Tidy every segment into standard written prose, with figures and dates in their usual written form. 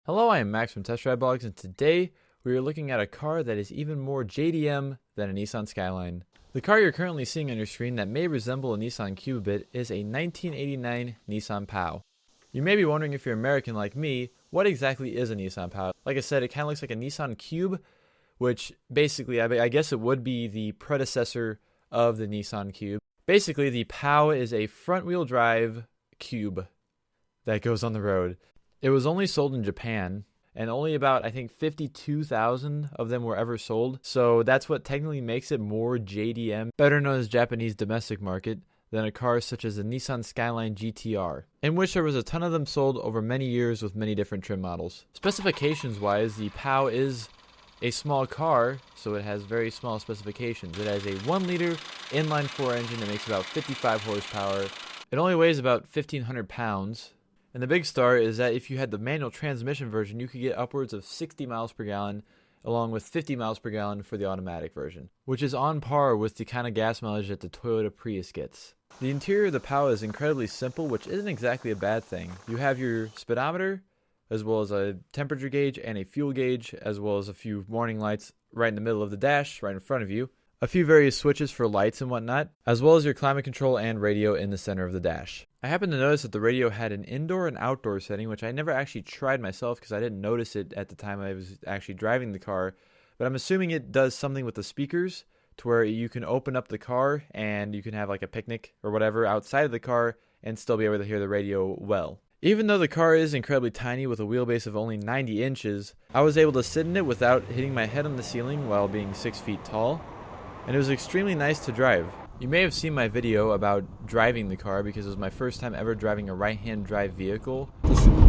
Hello, I am Max from Test Drive Blogs, and today we are looking at a car that is even more JDM than a Nissan Skyline. The car you're currently seeing on your screen that may resemble a Nissan Cube a bit is a 1989 Nissan Pao. You may be wondering, if you're American like me, what exactly is a Nissan Pao? Like I said, it kind of looks like a Nissan Cube, which basically, I guess it would be the predecessor of the Nissan Cube. Basically, the Pao is a front-wheel drive cube that goes on the road. It was only sold in Japan, and only about, I think, 52,000 of them were ever sold. So that's what technically makes it more JDM, better known as Japanese domestic market, than a car such as the Nissan Skyline GTR, in which there was a ton of them sold over many years with many different trim models. Specifications-wise, the Pao is a small car, so it has very small specifications. It has a 1-liter inline-4 engine that makes about 55 horsepower. It only weighs about 1,500 pounds. And the big star is that if you had the manual transmission version, you could get upwards of 60 miles per gallon, along with 50 miles per gallon for the automatic version, which is on par with the kind of gas mileage that the Toyota Prius gets. The interior of the Pao is incredibly simple, which isn't exactly a bad thing. You have your speedometer, as well as a temperature gauge and a fuel gauge, as well as a few warning lights right in the middle of the dash, right in front of you. A few various switches for lights and whatnot, as well as your climate control and radio in the center of the dash. I happened to notice that the radio had an indoor and outdoor setting, which I never actually tried myself because I didn't notice it at the time I was actually driving the car. But I'm assuming it does something with the speakers to where you can open up the car and you can have like a picnic or whatever outside of the car and still be able to hear the radio well. Even though the car is incredibly tiny with a wheelbase of only 90 inches, I was able to sit in it without hitting my head on the ceiling while being 6 feet tall. And it was extremely nice to drive. You may have seen my video about driving the car because it was my first time ever driving a right-hand drive vehicle.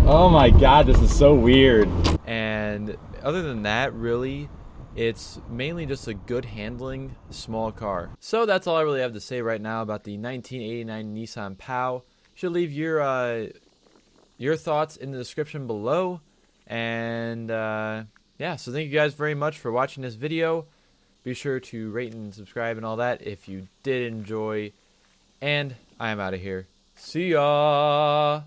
Oh my god, this is so weird. And other than that, really, it's mainly just a good handling, small car. So that's all I really have to say right now about the 1989 Nissan Pao. You should leave your thoughts in the description below. And yeah, so thank you guys very much for watching this video. Be sure to rate and subscribe and all that if you did enjoy. And I am out of here. See ya!